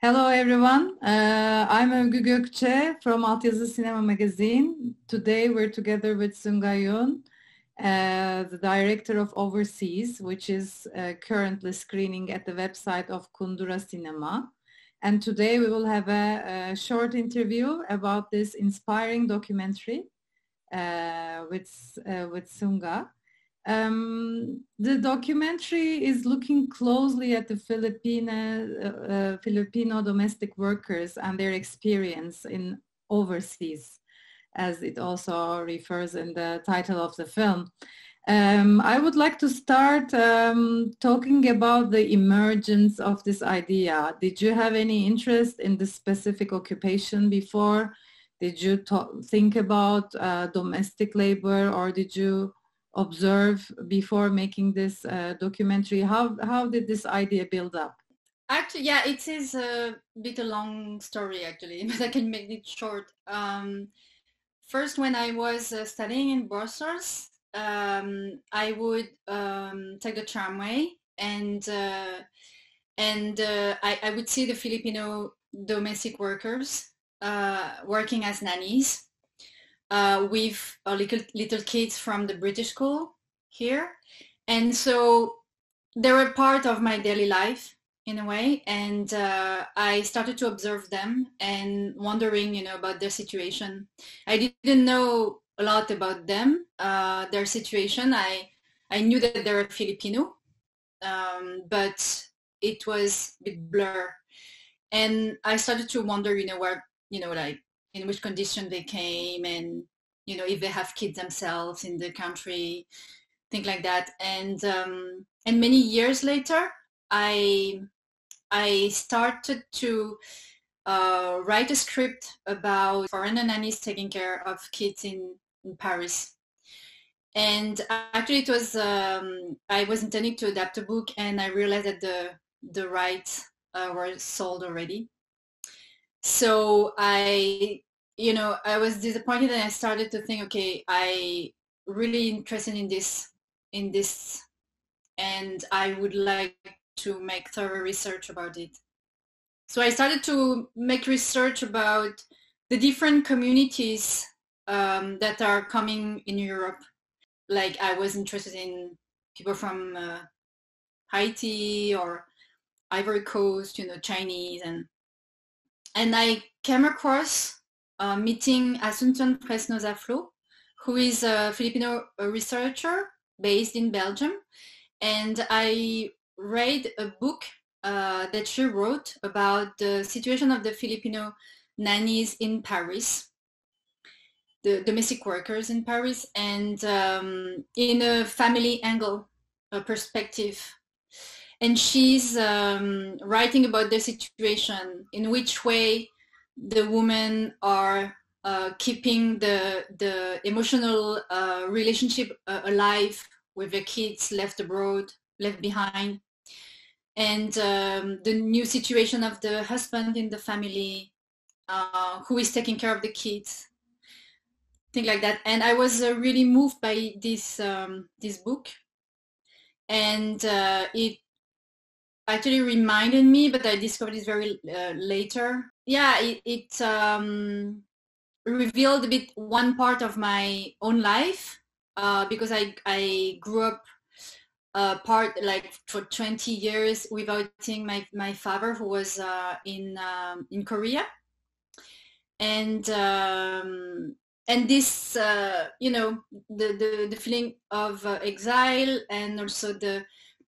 Hello everyone, I'm Övgü Gökçe from Altyazı Sinema Magazine. Today we're together with Sung-A Yoon'un, the director of Overseas, which is currently screening at the website of Kundura Sinema. And today we will have a short interview about this inspiring documentary with Sung-A. The documentary is looking closely at the Filipino domestic workers and their experience in overseas, as it also refers in the title of the film. I would like to start talking about the emergence of this idea. Did you have any interest in this specific occupation before? Did you think about domestic labor, or did you observe before making this documentary? How did this idea build up? Actually, yeah, it is a bit a long story actually, but I can make it short. First, when I was studying in Brussels, I would take the tramway and I would see the Filipino domestic workers working as nannies. With little kids from the British school here. And so they were part of my daily life in a way. And I started to observe them and wondering, about their situation. I didn't know a lot about them, their situation. I knew that they were Filipino, but it was a bit blur. And I started to wonder, where, like, in which condition they came, and if they have kids themselves in the country, things like that. And many years later, I started to write a script about foreigner nannies taking care of kids in Paris. And actually, it was I was intending to adapt a book, and I realized that the rights were sold already. So I was disappointed, and I started to think, okay, I really interested in this, and I would like to make thorough research about it. So I started to make research about the different communities that are coming in Europe. Like, I was interested in people from Haiti or Ivory Coast, Chinese, and I came across meeting Asunción Fresnosa Flo, who is a Filipino researcher based in Belgium. And I read a book that she wrote about the situation of the Filipino nannies in Paris, the domestic workers in Paris, and in a family angle, a perspective. And she's writing about the situation, in which way the women are keeping the emotional relationship alive with their kids left abroad, left behind, and the new situation of the husband in the family, who is taking care of the kids, things like that. And I was really moved by this book, and it actually reminded me, but I discovered it very later. Yeah, it revealed a bit one part of my own life, because I grew up part, like, for 20 years without seeing my father, who was in Korea, and this the feeling of exile, and also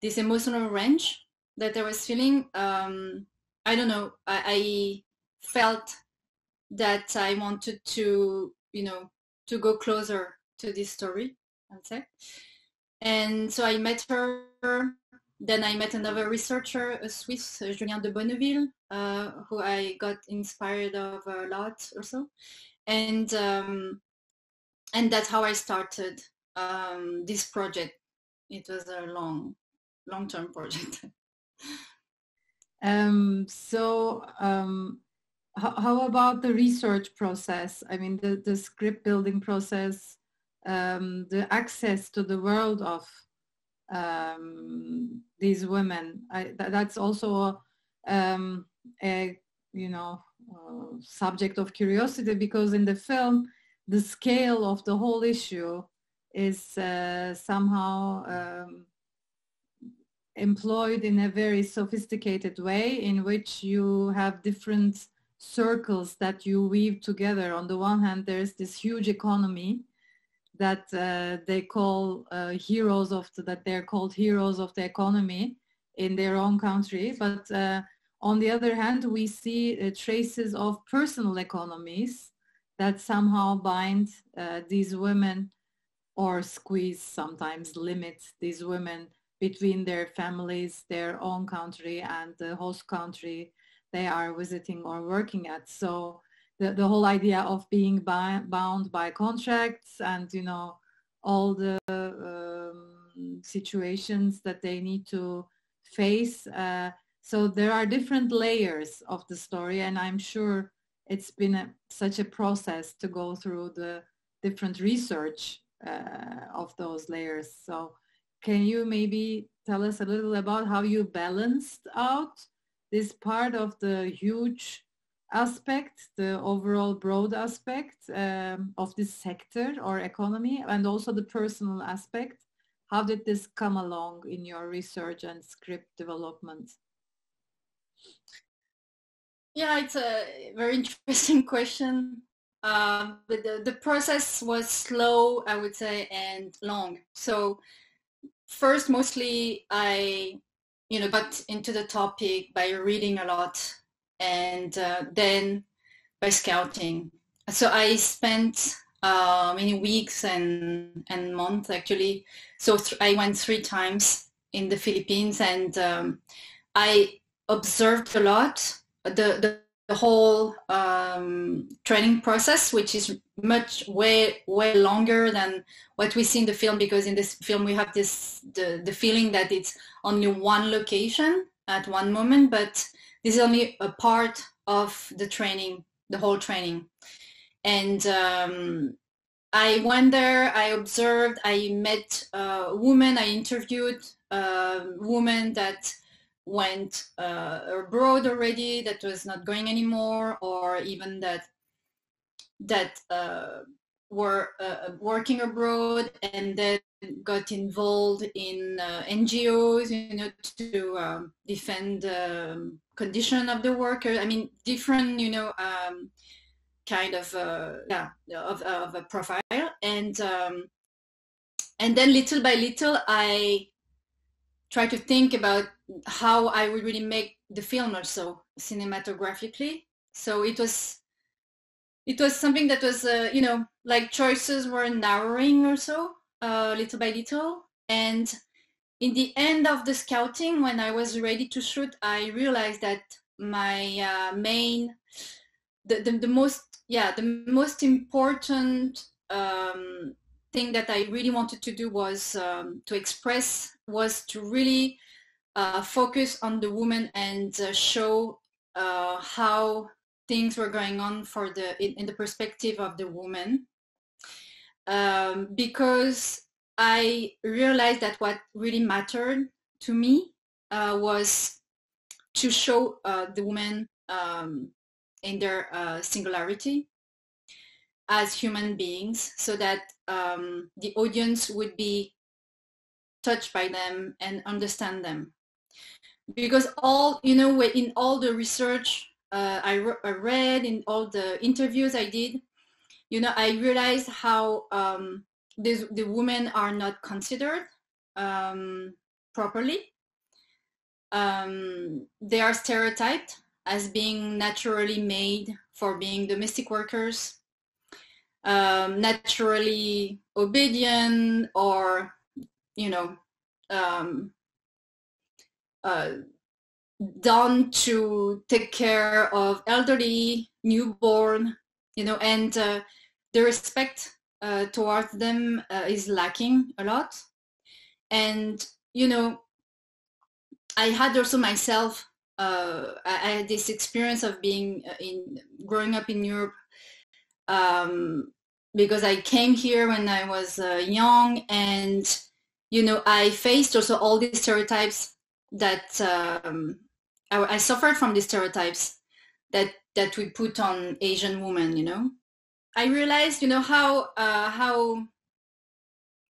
this emotional range that I was feeling. I don't know, I felt that I wanted to go closer to this story, I'd say. And so I met her. Then I met another researcher, a Swiss, Julien de Bonneville, who I got inspired of a lot also. And that's how I started this project. It was a long-term project. How about the research process? I mean, the script building process, the access to the world of these women. That's also a subject of curiosity, because in the film, the scale of the whole issue is somehow employed in a very sophisticated way, in which you have different circles that you weave together. On the one hand, there's this huge economy that they call they're called heroes of the economy in their own country. But on the other hand, we see traces of personal economies that somehow bind these women, or squeeze, sometimes limit these women between their families, their own country, and the host country they are visiting or working at. So the whole idea of being bound by contracts and, all the situations that they need to face. So there are different layers of the story, and I'm sure it's been such a process to go through the different research of those layers. So can you maybe tell us a little about how you balanced out this part of the huge aspect, the overall broad aspect of this sector or economy, and also the personal aspect? How did this come along in your research and script development? Yeah, it's a very interesting question. But the process was slow, I would say, and long. So first, mostly I, got into the topic by reading a lot, and then by scouting. So I spent many weeks and months, actually. So I went 3 times in the Philippines, and I observed a lot the whole training process, which is way longer than what we see in the film, because in this film we have the feeling that it's only one location at one moment, but this is only a part of the training, the whole training. And I went there, I observed, I met women, I interviewed women that went abroad already, that was not going anymore, or even that were working abroad and then got involved in NGOs, to defend the condition of the workers. I mean, different, kind of a profile, and then little by little I try to think about how I would really make the film also cinematographically. So it was something that was like choices were narrowing also little by little. And in the end of the scouting, when I was ready to shoot, I realized that my the most important thing that I really wanted to do was to really focus on the woman and show how things were going on in the perspective of the woman, because I realized that what really mattered to me was to show the women in their singularity as human beings, so that the audience would be touched by them and understand them. Because in all the research I read, in all the interviews I did, I realized how the women are not considered properly. They are stereotyped as being naturally made for being domestic workers, naturally obedient, or done to take care of elderly, newborn, and the respect towards them is lacking a lot. And I had also myself, I had this experience of being growing up in Europe, because I came here when I was young, and I faced also all these stereotypes that I suffered from these stereotypes that we put on Asian women, you know. I realized, you know, how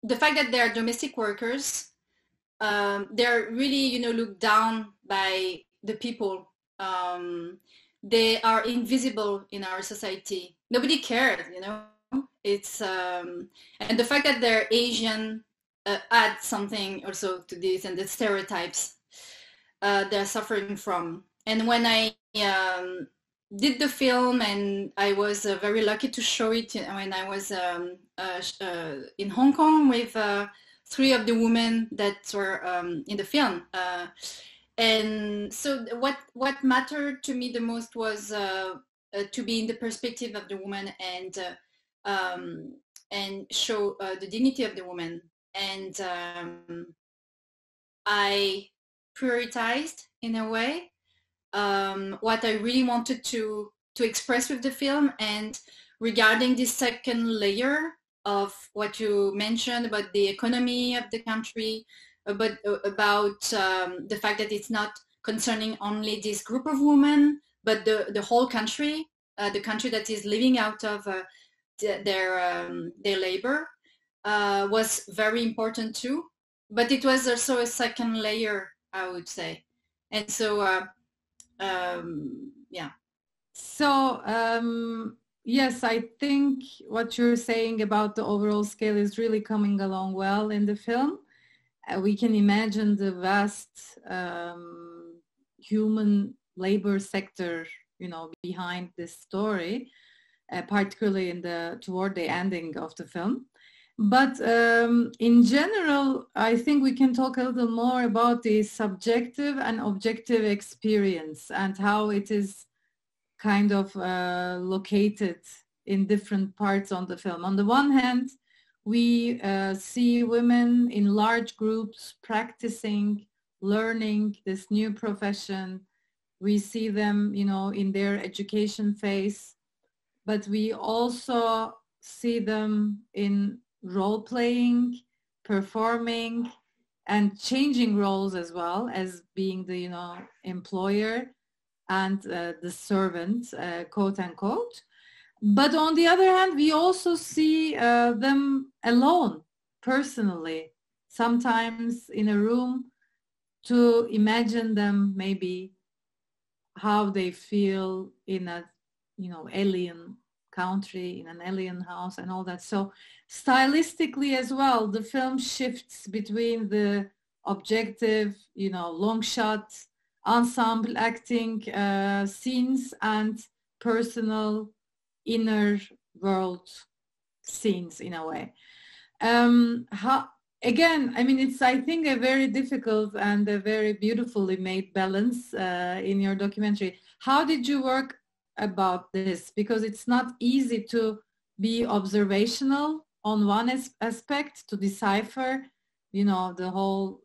the fact that they are domestic workers, they're really, you know, looked down by the people. They are invisible in our society. Nobody cares, you know. It's and the fact that they're Asian adds something also to this, and the stereotypes they're suffering from. And when I did the film, and I was very lucky to show it when I was in Hong Kong with 3 of the women that were in the film. And so what mattered to me the most was to be in the perspective of the woman and show the dignity of the woman. And I prioritized, in a way, what I really wanted to express with the film. And regarding this second layer of what you mentioned about the economy of the country, about the fact that it's not concerning only this group of women, but the whole country, the country that is living out of their labor, was very important too. But it was also a second layer, I would say. And so, yeah. So, yes, I think what you're saying about the overall scale is really coming along well in the film. We can imagine the vast human labor sector, you know, behind this story, particularly toward the ending of the film. But in general, I think we can talk a little more about the subjective and objective experience and how it is kind of located in different parts on the film. On the one hand, we see women in large groups practicing, learning this new profession. We see them, you know, in their education phase, but we also see them in role-playing, performing, and changing roles as well as being the, you know, employer and the servant, quote unquote. But on the other hand, we also see them alone, personally, sometimes in a room, to imagine them maybe how they feel in a, you know, alien country, in an alien house and all that. So stylistically as well, the film shifts between the objective, you know, long shot, ensemble acting scenes and personal inner world scenes in a way. Again, I mean, it's, I think, a very difficult and a very beautifully made balance in your documentary. How did you work about this? Because it's not easy to be observational on one aspect, to decipher, you know, the whole,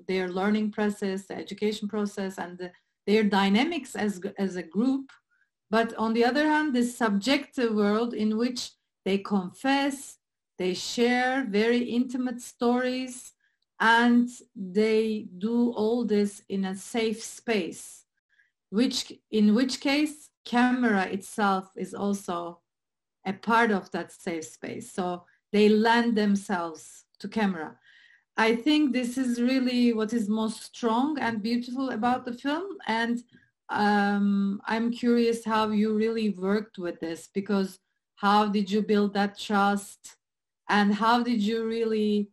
their learning process, the education process, and their dynamics as a group. But on the other hand, this subjective world in which they confess, they share very intimate stories, and they do all this in a safe space, in which case camera itself is also a part of that safe space. So they lend themselves to camera. I think this is really what is most strong and beautiful about the film. And I'm curious how you really worked with this, because how did you build that trust, and how did you really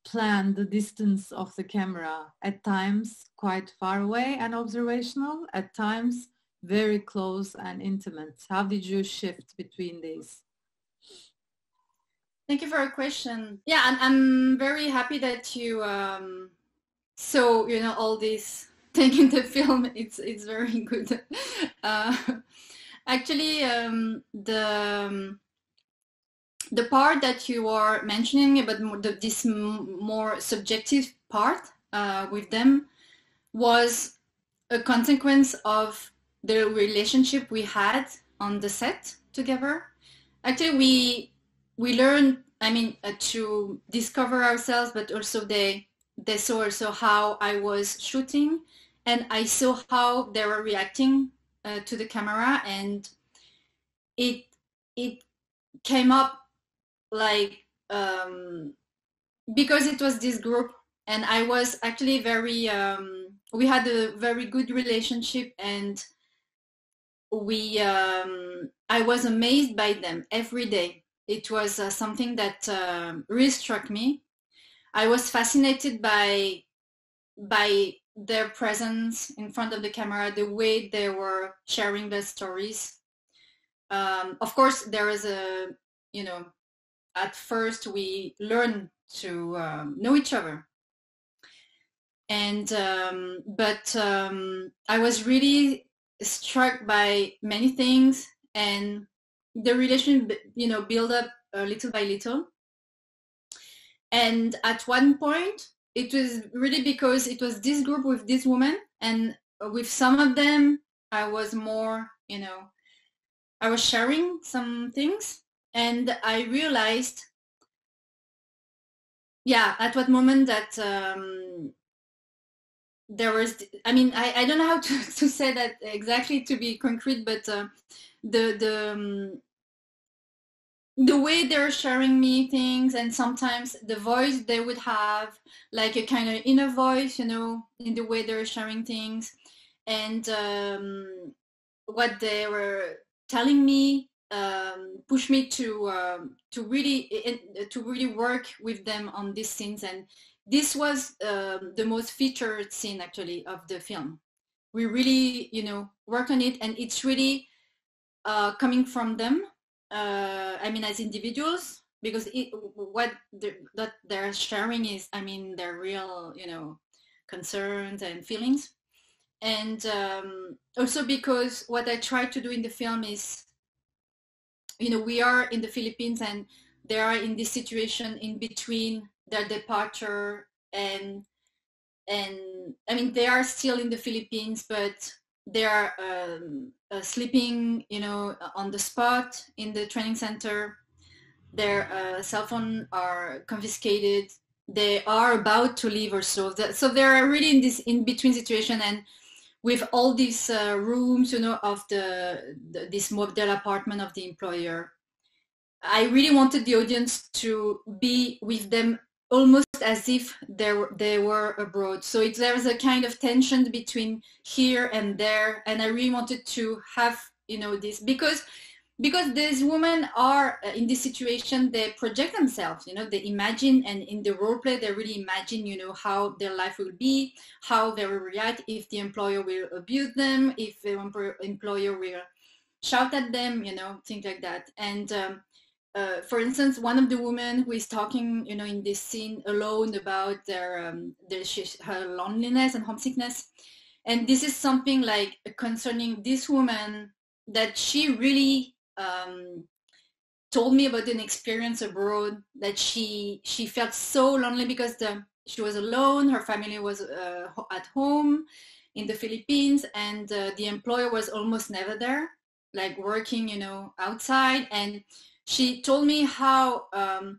plan the distance of the camera? At times quite far away and observational, at times very close and intimate. How did you shift between these? Thank you for your question. Yeah, I'm very happy that you saw, you know, all this thing in the film. It's very good. Actually, the part that you are mentioning about this more subjective part with them was a consequence of the relationship we had on the set together. Actually, we learned, I mean, to discover ourselves, but also they saw also how I was shooting, and I saw how they were reacting to the camera, and it came up like because it was this group, and I was actually very we had a very good relationship, and I was amazed by them every day. It was something that really struck me. I was fascinated by their presence in front of the camera, the way they were sharing their stories. Of course, there is at first we learn to know each other. And but I was really struck by many things, and the relation, build up little by little. And at one point, it was really because it was this group with this woman, and with some of them, I was more, I was sharing some things, and I realized, at what moment that there was, I don't know how to say that exactly to be concrete, but the way they're sharing me things, and sometimes the voice they would have, like a kind of inner voice, in the way they're sharing things, and what they were telling me pushed me to really work with them on these scenes. And this was the most featured scene actually of the film. We really, work on it, and it's really coming from them. As individuals, because what they're sharing is, their real, concerns and feelings. And also because what I try to do in the film is, we are in the Philippines, and they are in this situation in between their departure and they are still in the Philippines, but they are sleeping, on the spot in the training center. Their cell phone are confiscated. They are about to leave or so. So they're really in this in-between situation, and with all these rooms, of this model apartment of the employer. I really wanted the audience to be with them almost as if they were abroad. So there was a kind of tension between here and there, and I really wanted to have this because these women are in this situation. They project themselves, they imagine, and in the role play they really imagine how their life will be, how they will react if the employer will abuse them, if the employer will shout at them, things like that. And for instance, one of the women who is talking, in this scene alone about her loneliness and homesickness. And this is something like concerning this woman that she really told me about an experience abroad, that she felt so lonely because she was alone, her family was at home in the Philippines, and the employer was almost never there, like working, outside. And she told me how the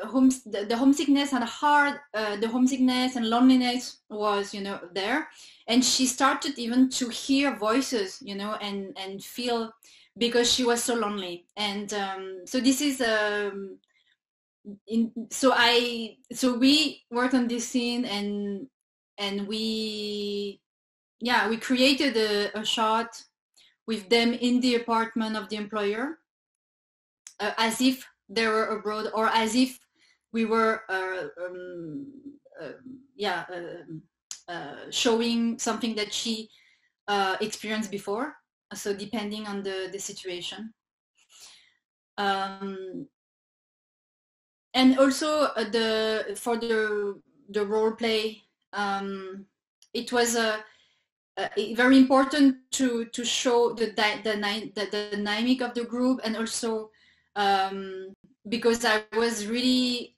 homesickness and the homesickness and loneliness was, there. And she started even to hear voices, and feel, because she was so lonely. And so this is so we worked on this scene, and we created a shot with them in the apartment of the employer, as if they were abroad, or as if we were showing something that she experienced before. So depending on the situation. And also for the role play, it was very important to show the dynamic of the group, and also because I was really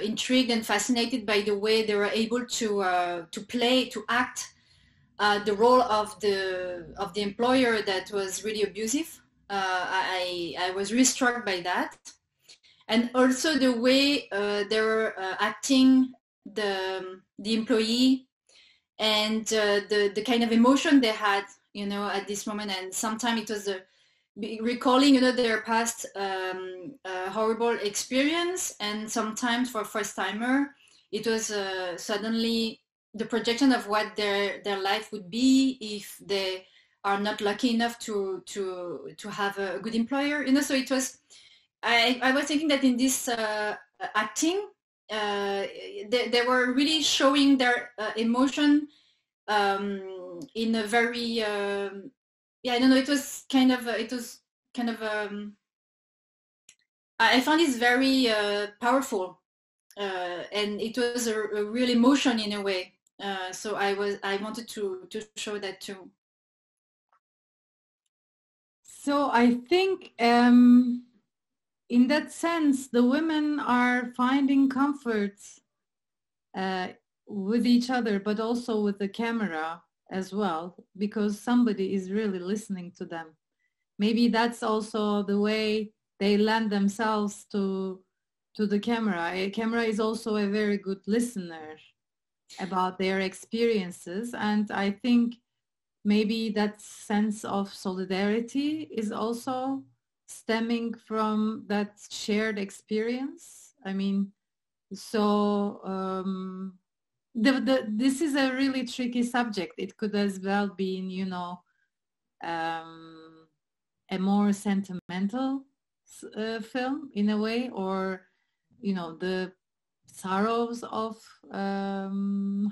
intrigued and fascinated by the way they were able to act the role of the employer that was really abusive. I was really struck by that, and also the way they were acting the employee, and the kind of emotion they had at this moment, and sometimes it was recalling, their past horrible experience, and sometimes for first timer, it was suddenly the projection of what their life would be if they are not lucky enough to have a good employer, so it was, I was thinking that in this acting, they were really showing their emotion in a very I don't know, it was kind of I found it very powerful, and it was a real emotion in a way, so I wanted to show that too. So I think in that sense, the women are finding comfort with each other, but also with the camera as well, because somebody is really listening to them. Maybe that's also the way they lend themselves to the camera. A camera is also a very good listener about their experiences, and I think maybe that sense of solidarity is also stemming from that shared experience. I mean, so this is a really tricky subject. It could as well be, a more sentimental film in a way, or, the sorrows of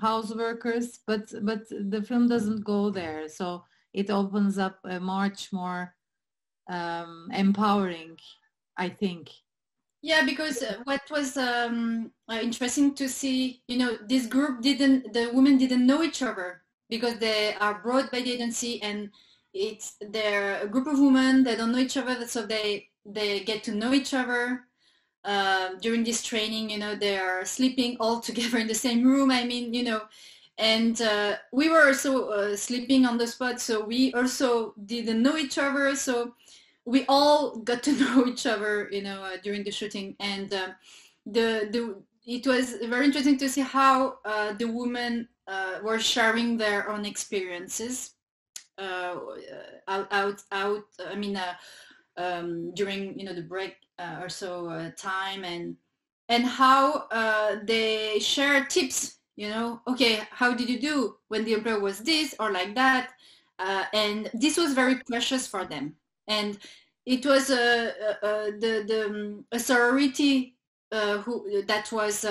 house workers, but the film doesn't go there. So it opens up a much more empowering, I think. Yeah, because what was interesting to see, this group the women didn't know each other because they are brought by the agency, and they're a group of women that don't know each other, so they get to know each other during this training. They are sleeping all together in the same room. I mean, and we were also sleeping on the spot, so we also didn't know each other. So we all got to know each other, during the shooting, and it was very interesting to see how the women were sharing their own experiences out. I mean, during the break or so time, and how they share tips. Okay, how did you do when the employer was this or like that? And this was very precious for them. And it was a sorority that was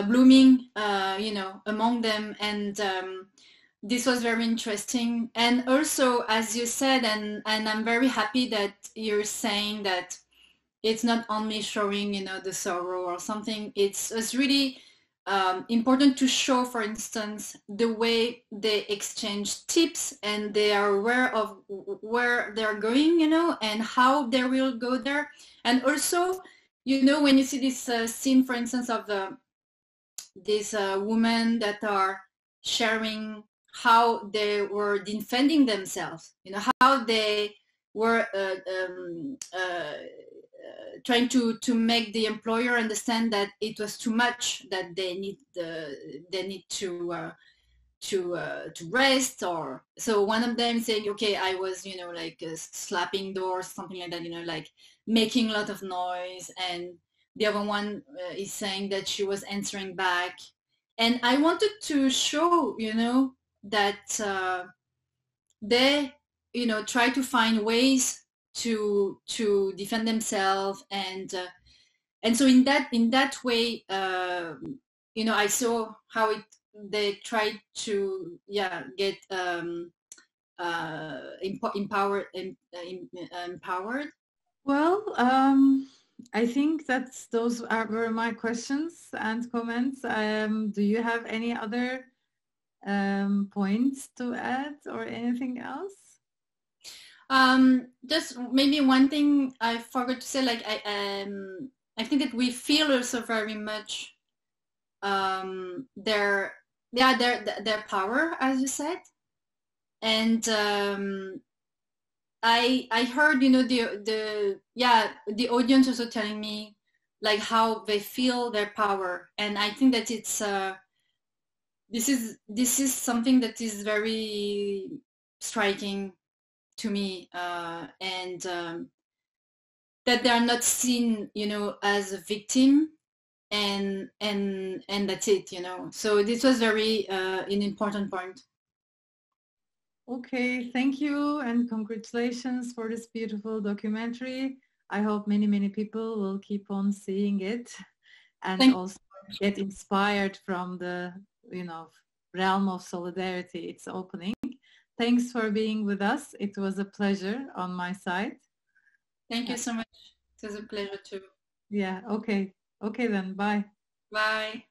blooming, among them, and this was very interesting. And also, as you said, and I'm very happy that you're saying that it's not only showing, the sorrow or something. It's really important to show, for instance, the way they exchange tips, and they are aware of where they're going, and how they will go there. And also, when you see this scene, for instance, of these women that are sharing how they were defending themselves, how they were trying to make the employer understand that it was too much, that they need to rest. Or so one of them saying, okay, I was like slapping doors, something like that, like making a lot of noise, and the other one is saying that she was answering back. And I wanted to show that they try to find ways to defend themselves, and so in that way, I saw how they tried to get empowered. Well, I think those were my questions and comments. Do you have any other points to add or anything else? Just maybe one thing I forgot to say, like I think that we feel also very much their power, as you said, and I heard the audience also telling me like how they feel their power, and I think that it's this is something that is very striking to me, and that they are not seen, you know, as a victim, and that's it, you know. So this was very an important point. Okay, thank you and congratulations for this beautiful documentary. I hope many people will keep on seeing it and also get inspired from the, you know, realm of solidarity it's opening. Thanks for being with us. It was a pleasure on my side. Thank you so much. It was a pleasure too. Yeah, okay. Okay then, bye. Bye.